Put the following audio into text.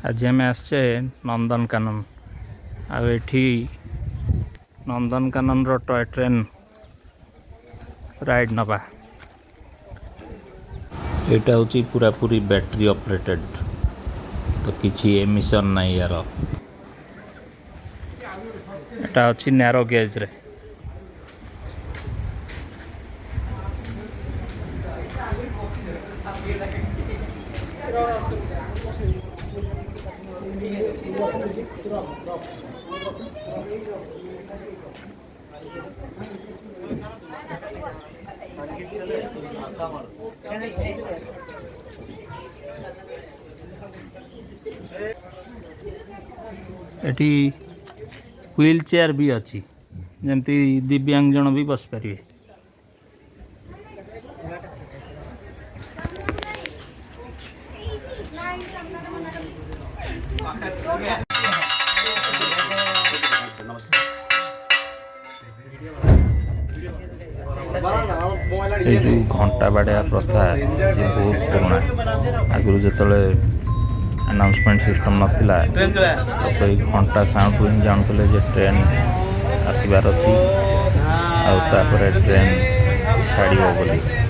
आज आम आसचे नंदनकानन आठी नंदनकानन टॉय ट्रेन राइड नवा यहाँ हूँ पूरा पूरी बैटरी ऑपरेटेड तो किसी एमिशन नहीं यार एटा अच्छी नैरो गेज रे एटी व्हील चेयर भी अच्छी जमती दिव्यांगजन भी बस पारे ये जो घंटा बाड़िया प्रथा ये बहुत पुराना आगुरी जो अनाउंसमेंट सिस्टम नाला तो घंटा साउंड ही जानते ट्रेन आसबार अच्छी आउे ट्रेन छाड़ बोली।